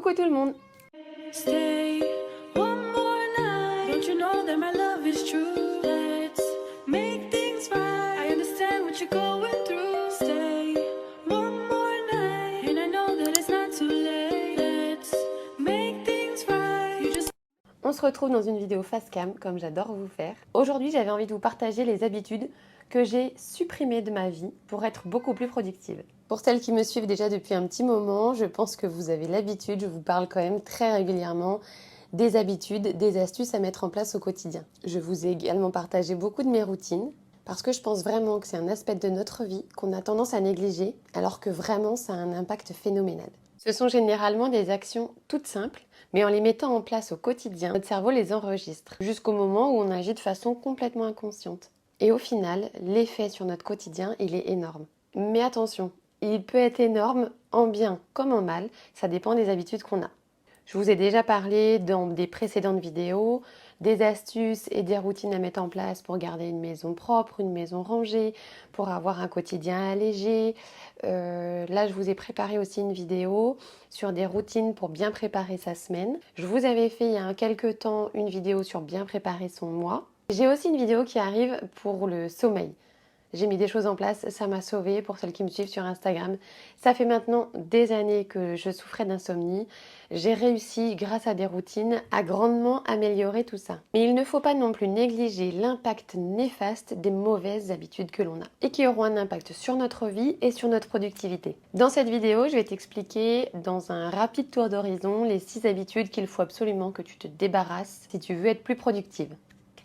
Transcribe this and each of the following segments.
Coucou tout le monde! Stay one more night. Don't you know that my love is true? Let's make things right. I understand what you're going through. Stay one more night. And I know that it's not too late. Let's make things right. You just... On se retrouve dans une vidéo face cam, comme j'adore vous faire. Aujourd'hui, j'avais envie de vous partager les habitudes que j'ai supprimées de ma vie pour être beaucoup plus productive. Pour celles qui me suivent déjà depuis un petit moment, je pense que vous avez l'habitude, je vous parle quand même très régulièrement des habitudes, des astuces à mettre en place au quotidien. Je vous ai également partagé beaucoup de mes routines, parce que je pense vraiment que c'est un aspect de notre vie qu'on a tendance à négliger, alors que vraiment ça a un impact phénoménal. Ce sont généralement des actions toutes simples, mais en les mettant en place au quotidien, notre cerveau les enregistre, jusqu'au moment où on agit de façon complètement inconsciente. Et au final, l'effet sur notre quotidien, il est énorme. Mais attention, il peut être énorme en bien comme en mal, ça dépend des habitudes qu'on a. Je vous ai déjà parlé dans des précédentes vidéos des astuces et des routines à mettre en place pour garder une maison propre, une maison rangée, pour avoir un quotidien allégé. Là, je vous ai préparé aussi une vidéo sur des routines pour bien préparer sa semaine. Je vous avais fait il y a quelques temps une vidéo sur bien préparer son mois. J'ai aussi une vidéo qui arrive pour le sommeil. J'ai mis des choses en place, ça m'a sauvée pour celles qui me suivent sur Instagram. Ça fait maintenant des années que je souffrais d'insomnie. J'ai réussi, grâce à des routines, à grandement améliorer tout ça. Mais il ne faut pas non plus négliger l'impact néfaste des mauvaises habitudes que l'on a et qui auront un impact sur notre vie et sur notre productivité. Dans cette vidéo, je vais t'expliquer dans un rapide tour d'horizon les 6 habitudes qu'il faut absolument que tu te débarrasses si tu veux être plus productive.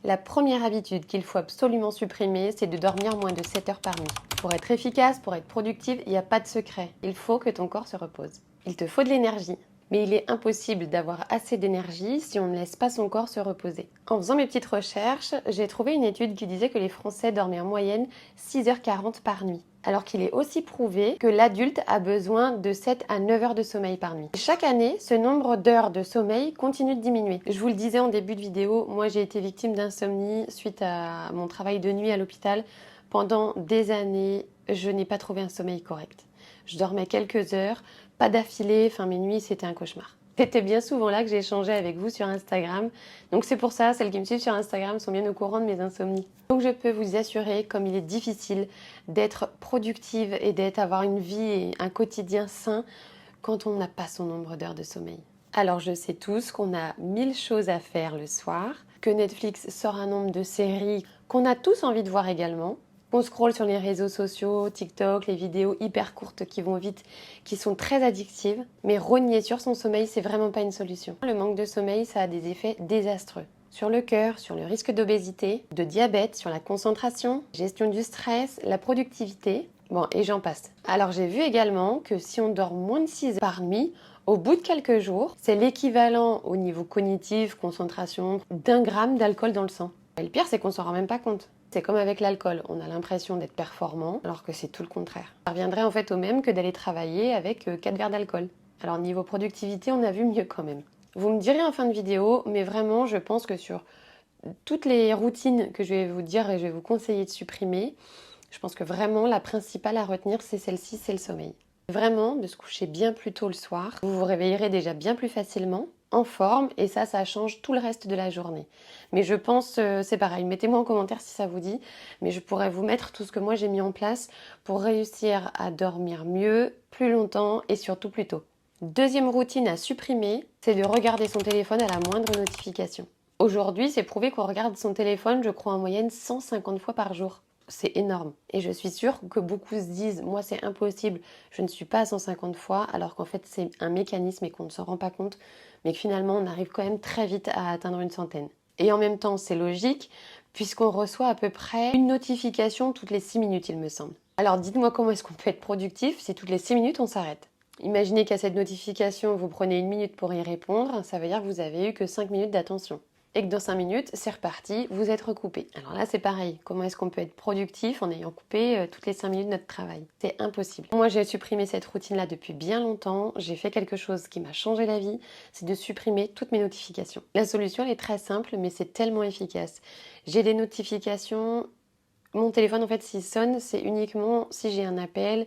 La première habitude qu'il faut absolument supprimer, c'est de dormir moins de 7 heures par nuit. Pour être efficace, pour être productive, il n'y a pas de secret. Il faut que ton corps se repose. Il te faut de l'énergie. Mais il est impossible d'avoir assez d'énergie si on ne laisse pas son corps se reposer. En faisant mes petites recherches, j'ai trouvé une étude qui disait que les Français dormaient en moyenne 6h40 par nuit. Alors qu'il est aussi prouvé que l'adulte a besoin de 7 à 9 heures de sommeil par nuit. Chaque année, ce nombre d'heures de sommeil continue de diminuer. Je vous le disais en début de vidéo, moi j'ai été victime d'insomnie suite à mon travail de nuit à l'hôpital. Pendant des années, je n'ai pas trouvé un sommeil correct. Je dormais quelques heures, pas d'affilée, enfin mes nuits c'était un cauchemar. C'était bien souvent là que j'ai échangé avec vous sur Instagram. Donc c'est pour ça, celles qui me suivent sur Instagram sont bien au courant de mes insomnies. Donc je peux vous assurer, comme il est difficile d'être productive et d'avoir une vie et un quotidien sain quand on n'a pas son nombre d'heures de sommeil. Alors je sais tous qu'on a 1000 choses à faire le soir, que Netflix sort un nombre de séries qu'on a tous envie de voir également. On scrolle sur les réseaux sociaux, TikTok, les vidéos hyper courtes qui vont vite, qui sont très addictives. Mais rogner sur son sommeil, c'est vraiment pas une solution. Le manque de sommeil, ça a des effets désastreux. Sur le cœur, sur le risque d'obésité, de diabète, sur la concentration, gestion du stress, la productivité. Bon, et j'en passe. Alors j'ai vu également que si on dort moins de 6 heures par nuit, au bout de quelques jours, c'est l'équivalent au niveau cognitif, concentration, d'1 gramme d'alcool dans le sang. Et le pire, c'est qu'on s'en rend même pas compte. C'est comme avec l'alcool, on a l'impression d'être performant, alors que c'est tout le contraire. Ça reviendrait en fait au même que d'aller travailler avec 4 verres d'alcool. Alors niveau productivité, on a vu mieux quand même. Vous me direz en fin de vidéo, mais vraiment, je pense que sur toutes les routines que je vais vous dire et je vais vous conseiller de supprimer, je pense que vraiment la principale à retenir, c'est celle-ci, c'est le sommeil. Vraiment, de se coucher bien plus tôt le soir, vous vous réveillerez déjà bien plus facilement, en forme, et ça change tout le reste de la journée. Mais je pense, c'est pareil, mettez-moi en commentaire si ça vous dit, mais je pourrais vous mettre tout ce que moi j'ai mis en place pour réussir à dormir mieux, plus longtemps et surtout plus tôt. Deuxième routine à supprimer, c'est de regarder son téléphone à la moindre notification. Aujourd'hui, c'est prouvé qu'on regarde son téléphone, je crois en moyenne 150 fois par jour. C'est énorme. Et je suis sûre que beaucoup se disent « moi c'est impossible, je ne suis pas à 150 fois », alors qu'en fait c'est un mécanisme et qu'on ne se rend pas compte, mais que finalement on arrive quand même très vite à atteindre une centaine. Et en même temps c'est logique, puisqu'on reçoit à peu près une notification toutes les 6 minutes il me semble. Alors dites-moi comment est-ce qu'on peut être productif si toutes les 6 minutes on s'arrête. Imaginez qu'à cette notification vous prenez 1 minute pour y répondre, ça veut dire que vous avez eu que 5 minutes d'attention. Et que dans 5 minutes, c'est reparti, vous êtes recoupé. Alors là, c'est pareil. Comment est-ce qu'on peut être productif en ayant coupé toutes les 5 minutes de notre travail? C'est impossible. Moi, j'ai supprimé cette routine-là depuis bien longtemps. J'ai fait quelque chose qui m'a changé la vie, c'est de supprimer toutes mes notifications. La solution, elle est très simple, mais c'est tellement efficace. J'ai des notifications. Mon téléphone, en fait, s'il sonne, c'est uniquement si j'ai un appel,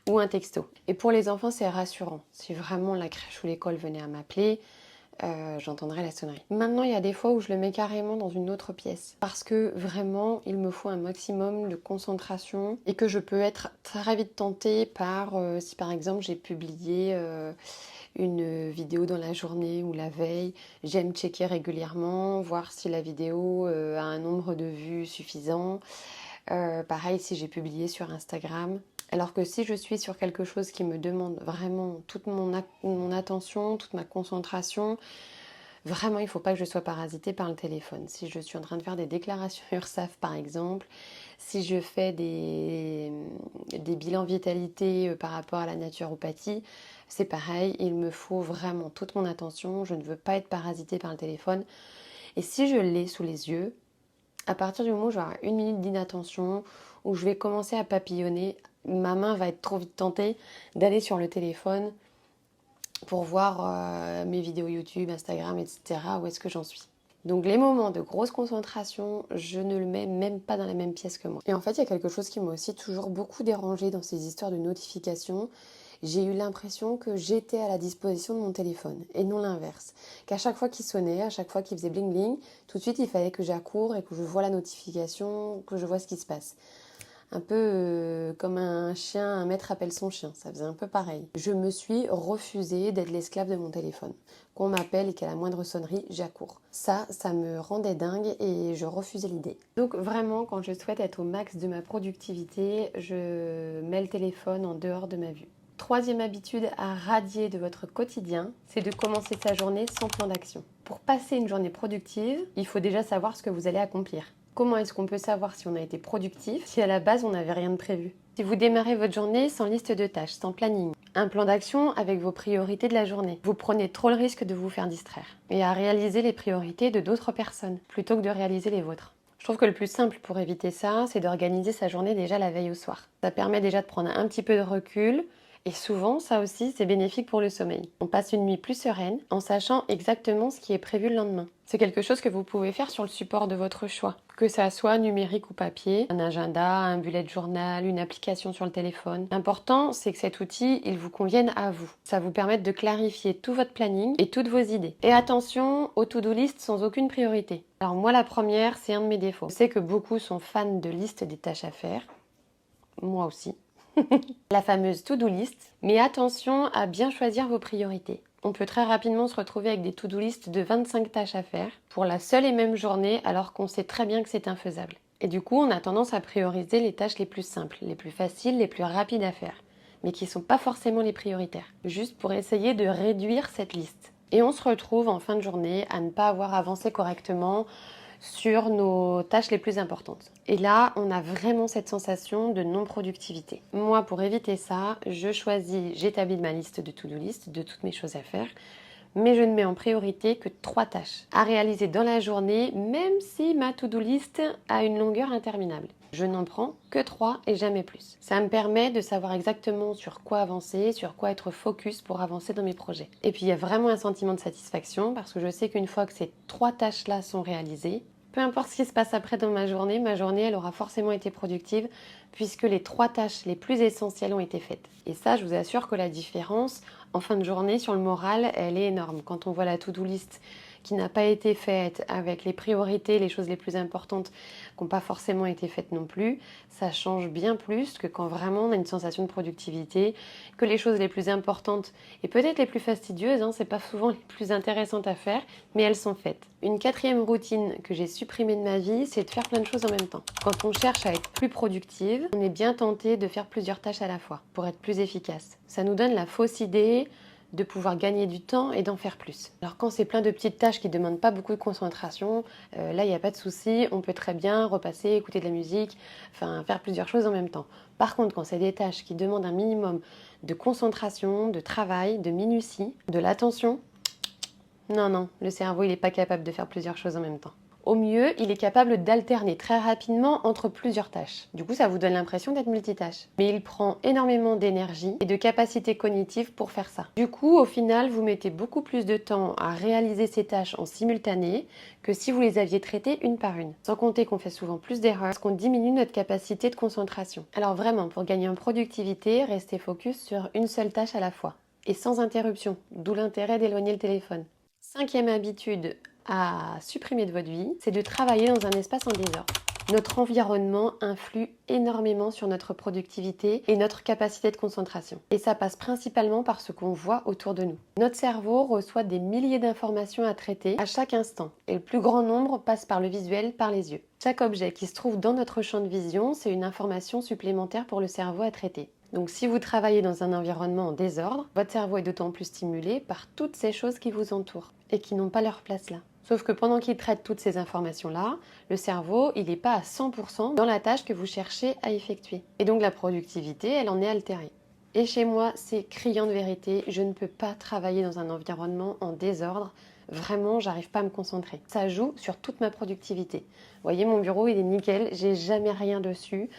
ou un texto. Et pour les enfants, c'est rassurant. Si vraiment la crèche ou l'école venait à m'appeler, j'entendrai la sonnerie. Maintenant, il y a des fois où je le mets carrément dans une autre pièce parce que vraiment, il me faut un maximum de concentration et que je peux être très vite tentée par, si par exemple j'ai publié une vidéo dans la journée ou la veille, j'aime checker régulièrement, voir si la vidéo a un nombre de vues suffisant. Pareil si j'ai publié sur Instagram. Alors que si je suis sur quelque chose qui me demande vraiment toute mon attention, toute ma concentration, vraiment il ne faut pas que je sois parasitée par le téléphone. Si je suis en train de faire des déclarations URSSAF par exemple, si je fais des bilans vitalité par rapport à la naturopathie, c'est pareil, il me faut vraiment toute mon attention, je ne veux pas être parasitée par le téléphone. Et si je l'ai sous les yeux, à partir du moment où j'aurai une minute d'inattention, où je vais commencer à papillonner, ma main va être trop vite tentée d'aller sur le téléphone pour voir mes vidéos YouTube, Instagram, etc. Où est-ce que j'en suis. Donc les moments de grosse concentration, je ne le mets même pas dans la même pièce que moi. Et en fait, il y a quelque chose qui m'a aussi toujours beaucoup dérangée dans ces histoires de notifications. J'ai eu l'impression que j'étais à la disposition de mon téléphone et non l'inverse. Qu'à chaque fois qu'il sonnait, à chaque fois qu'il faisait bling bling, tout de suite il fallait que j'accoure et que je vois la notification, que je vois ce qui se passe. Un peu comme un chien, un maître appelle son chien, ça faisait un peu pareil. Je me suis refusée d'être l'esclave de mon téléphone. Qu'on m'appelle et qu'à la moindre sonnerie, j'accours. Ça me rendait dingue et je refusais l'idée. Donc vraiment, quand je souhaite être au max de ma productivité, je mets le téléphone en dehors de ma vue. Troisième habitude à radier de votre quotidien, c'est de commencer sa journée sans plan d'action. Pour passer une journée productive, il faut déjà savoir ce que vous allez accomplir. Comment est-ce qu'on peut savoir si on a été productif si à la base on n'avait rien de prévu? Si vous démarrez votre journée sans liste de tâches, sans planning, un plan d'action avec vos priorités de la journée, vous prenez trop le risque de vous faire distraire et à réaliser les priorités de d'autres personnes plutôt que de réaliser les vôtres. Je trouve que le plus simple pour éviter ça, c'est d'organiser sa journée déjà la veille au soir. Ça permet déjà de prendre un petit peu de recul. Et souvent, ça aussi, c'est bénéfique pour le sommeil. On passe une nuit plus sereine en sachant exactement ce qui est prévu le lendemain. C'est quelque chose que vous pouvez faire sur le support de votre choix, que ça soit numérique ou papier, un agenda, un bullet journal, une application sur le téléphone. L'important, c'est que cet outil, il vous convienne à vous. Ça vous permet de clarifier tout votre planning et toutes vos idées. Et attention aux to-do list sans aucune priorité. Alors moi, la première, c'est un de mes défauts. Je sais que beaucoup sont fans de listes des tâches à faire. Moi aussi. La fameuse to-do list, mais attention à bien choisir vos priorités. On peut très rapidement se retrouver avec des to-do list de 25 tâches à faire pour la seule et même journée alors qu'on sait très bien que c'est infaisable. Et du coup, on a tendance à prioriser les tâches les plus simples, les plus faciles, les plus rapides à faire, mais qui ne sont pas forcément les prioritaires, juste pour essayer de réduire cette liste. Et on se retrouve en fin de journée à ne pas avoir avancé correctement sur nos tâches les plus importantes. Et là, on a vraiment cette sensation de non-productivité. Moi, pour éviter ça, j'établis ma liste de to-do list, de toutes mes choses à faire, mais je ne mets en priorité que 3 tâches à réaliser dans la journée, même si ma to-do list a une longueur interminable. Je n'en prends que 3 et jamais plus. Ça me permet de savoir exactement sur quoi avancer, sur quoi être focus pour avancer dans mes projets. Et puis il y a vraiment un sentiment de satisfaction parce que je sais qu'une fois que ces 3 tâches-là sont réalisées, peu importe ce qui se passe après dans ma journée elle aura forcément été productive puisque les 3 tâches les plus essentielles ont été faites. Et ça, je vous assure que la différence en fin de journée sur le moral, elle est énorme. Quand on voit la to-do list qui n'a pas été faite, avec les priorités, les choses les plus importantes qui n'ont pas forcément été faites non plus, ça change bien plus que quand vraiment on a une sensation de productivité, que les choses les plus importantes et peut-être les plus fastidieuses, c'est pas souvent les plus intéressantes à faire, mais elles sont faites. Une 4e routine que j'ai supprimée de ma vie, c'est de faire plein de choses en même temps. Quand on cherche à être plus productive, on est bien tenté de faire plusieurs tâches à la fois pour être plus efficace. Ça nous donne la fausse idée de pouvoir gagner du temps et d'en faire plus. Alors quand c'est plein de petites tâches qui ne demandent pas beaucoup de concentration, là il n'y a pas de souci, on peut très bien repasser, écouter de la musique, enfin faire plusieurs choses en même temps. Par contre, quand c'est des tâches qui demandent un minimum de concentration, de travail, de minutie, de l'attention, non, le cerveau il n'est pas capable de faire plusieurs choses en même temps. Au mieux, il est capable d'alterner très rapidement entre plusieurs tâches. Du coup, ça vous donne l'impression d'être multitâche. Mais il prend énormément d'énergie et de capacité cognitive pour faire ça. Du coup, au final, vous mettez beaucoup plus de temps à réaliser ces tâches en simultané que si vous les aviez traitées une par une. Sans compter qu'on fait souvent plus d'erreurs parce qu'on diminue notre capacité de concentration. Alors vraiment, pour gagner en productivité, restez focus sur une seule tâche à la fois et sans interruption, d'où l'intérêt d'éloigner le téléphone. Cinquième habitude à supprimer de votre vie, c'est de travailler dans un espace en désordre. Notre environnement influe énormément sur notre productivité et notre capacité de concentration. Et ça passe principalement par ce qu'on voit autour de nous. Notre cerveau reçoit des milliers d'informations à traiter à chaque instant. Et le plus grand nombre passe par le visuel, par les yeux. Chaque objet qui se trouve dans notre champ de vision, c'est une information supplémentaire pour le cerveau à traiter. Donc si vous travaillez dans un environnement en désordre, votre cerveau est d'autant plus stimulé par toutes ces choses qui vous entourent et qui n'ont pas leur place là. Sauf que pendant qu'il traite toutes ces informations-là, le cerveau, il n'est pas à 100% dans la tâche que vous cherchez à effectuer. Et donc la productivité, elle en est altérée. Et chez moi, c'est criant de vérité, je ne peux pas travailler dans un environnement en désordre. Vraiment, j'arrive pas à me concentrer. Ça joue sur toute ma productivité. Vous voyez, mon bureau, il est nickel, j'ai jamais rien dessus.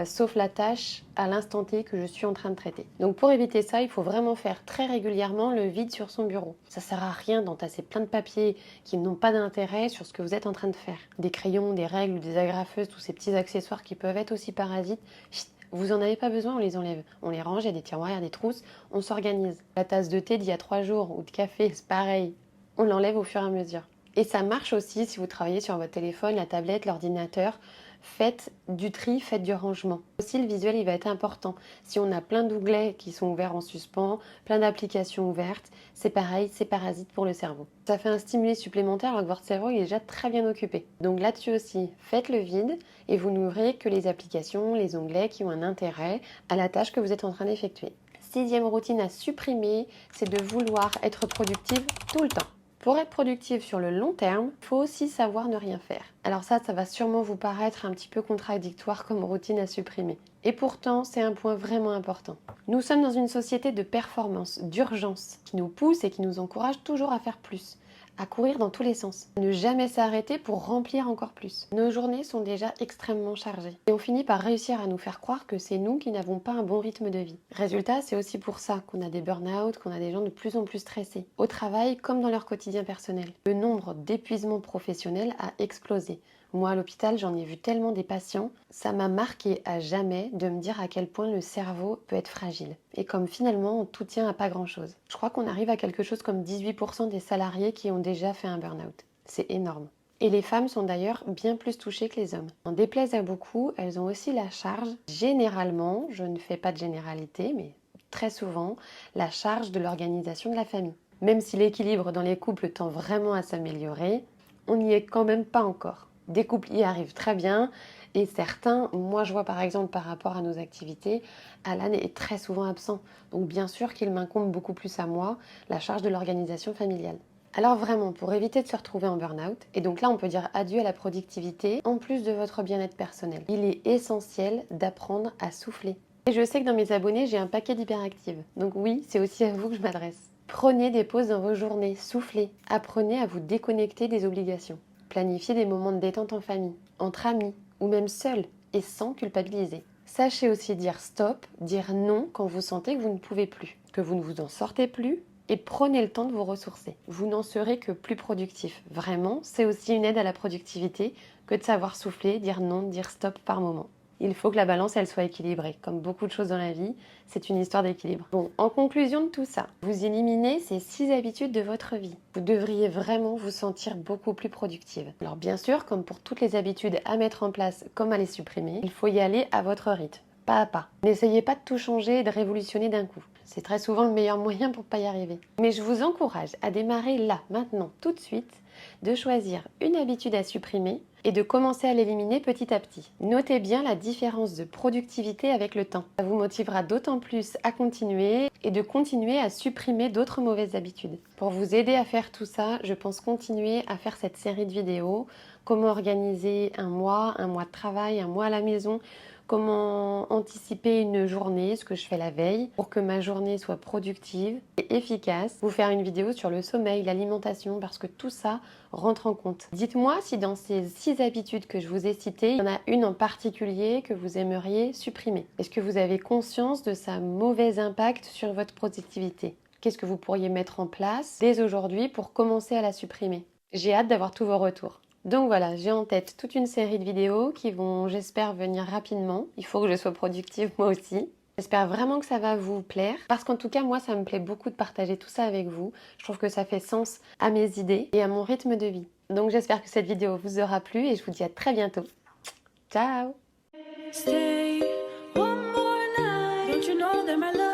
Sauf la tâche à l'instant T que je suis en train de traiter. Donc pour éviter ça, il faut vraiment faire très régulièrement le vide sur son bureau. Ça sert à rien d'entasser plein de papiers qui n'ont pas d'intérêt sur ce que vous êtes en train de faire. Des crayons, des règles, des agrafeuses, tous ces petits accessoires qui peuvent être aussi parasites. Chut, vous en avez pas besoin, on les enlève. On les range, il y a des tiroirs, il y a des trousses, on s'organise. La tasse de thé d'il y a 3 jours ou de café, c'est pareil. On l'enlève au fur et à mesure. Et ça marche aussi si vous travaillez sur votre téléphone, la tablette, l'ordinateur. Faites du tri, faites du rangement. Aussi, le visuel, il va être important. Si on a plein d'onglets qui sont ouverts en suspens, plein d'applications ouvertes, c'est pareil, c'est parasite pour le cerveau. Ça fait un stimuli supplémentaire alors que votre cerveau il est déjà très bien occupé. Donc là-dessus aussi, faites le vide et vous n'ouvrez que les applications, les onglets qui ont un intérêt à la tâche que vous êtes en train d'effectuer. Sixième routine à supprimer, c'est de vouloir être productive tout le temps. Pour être productif sur le long terme, il faut aussi savoir ne rien faire. Alors ça va sûrement vous paraître un petit peu contradictoire comme routine à supprimer. Et pourtant, c'est un point vraiment important. Nous sommes dans une société de performance, d'urgence, qui nous pousse et qui nous encourage toujours à faire plus, à courir dans tous les sens, ne jamais s'arrêter pour remplir encore plus. Nos journées sont déjà extrêmement chargées et on finit par réussir à nous faire croire que c'est nous qui n'avons pas un bon rythme de vie. Résultat, c'est aussi pour ça qu'on a des burn-out, qu'on a des gens de plus en plus stressés, au travail comme dans leur quotidien personnel. Le nombre d'épuisements professionnels a explosé. Moi, à l'hôpital, j'en ai vu tellement des patients. Ça m'a marqué à jamais de me dire à quel point le cerveau peut être fragile. Et comme finalement, tout tient à pas grand-chose. Je crois qu'on arrive à quelque chose comme 18% des salariés qui ont déjà fait un burn-out. C'est énorme. Et les femmes sont d'ailleurs bien plus touchées que les hommes. En déplaise à beaucoup, elles ont aussi la charge, généralement, je ne fais pas de généralité, mais très souvent, la charge de l'organisation de la famille. Même si l'équilibre dans les couples tend vraiment à s'améliorer, on n'y est quand même pas encore. Des couples y arrivent très bien et certains, moi je vois par exemple par rapport à nos activités, Alan est très souvent absent. Donc bien sûr qu'il m'incombe beaucoup plus à moi la charge de l'organisation familiale. Alors vraiment, pour éviter de se retrouver en burn-out, et donc là on peut dire adieu à la productivité, en plus de votre bien-être personnel, il est essentiel d'apprendre à souffler. Et je sais que dans mes abonnés, j'ai un paquet d'hyperactives. Donc oui, c'est aussi à vous que je m'adresse. Prenez des pauses dans vos journées, soufflez, apprenez à vous déconnecter des obligations. Planifiez des moments de détente en famille, entre amis ou même seul et sans culpabiliser. Sachez aussi dire stop, dire non quand vous sentez que vous ne pouvez plus, que vous ne vous en sortez plus et prenez le temps de vous ressourcer. Vous n'en serez que plus productif. Vraiment, c'est aussi une aide à la productivité que de savoir souffler, dire non, dire stop par moment. Il faut que la balance, elle soit équilibrée. Comme beaucoup de choses dans la vie, c'est une histoire d'équilibre. Bon, en conclusion de tout ça, vous éliminez ces 6 habitudes de votre vie. Vous devriez vraiment vous sentir beaucoup plus productive. Alors bien sûr, comme pour toutes les habitudes à mettre en place comme à les supprimer, il faut y aller à votre rythme, pas à pas. N'essayez pas de tout changer et de révolutionner d'un coup. C'est très souvent le meilleur moyen pour ne pas y arriver. Mais je vous encourage à démarrer là, maintenant, tout de suite, de choisir une habitude à supprimer et de commencer à l'éliminer petit à petit. Notez bien la différence de productivité avec le temps. Ça vous motivera d'autant plus à continuer et de continuer à supprimer d'autres mauvaises habitudes. Pour vous aider à faire tout ça, je pense continuer à faire cette série de vidéos. Comment organiser un mois de travail, un mois à la maison, comment anticiper une journée, ce que je fais la veille, pour que ma journée soit productive et efficace. Vous faire une vidéo sur le sommeil, l'alimentation, parce que tout ça rentre en compte. Dites-moi si dans ces 6 habitudes que je vous ai citées, il y en a une en particulier que vous aimeriez supprimer. Est-ce que vous avez conscience de sa mauvais impact sur votre productivité? Qu'est-ce que vous pourriez mettre en place dès aujourd'hui pour commencer à la supprimer? J'ai hâte d'avoir tous vos retours. Donc voilà, j'ai en tête toute une série de vidéos qui vont, j'espère, venir rapidement. Il faut que je sois productive moi aussi. J'espère vraiment que ça va vous plaire, parce qu'en tout cas, moi, ça me plaît beaucoup de partager tout ça avec vous. Je trouve que ça fait sens à mes idées et à mon rythme de vie. Donc j'espère que cette vidéo vous aura plu et je vous dis à très bientôt. Ciao! Stay one more night. Don't you know that my love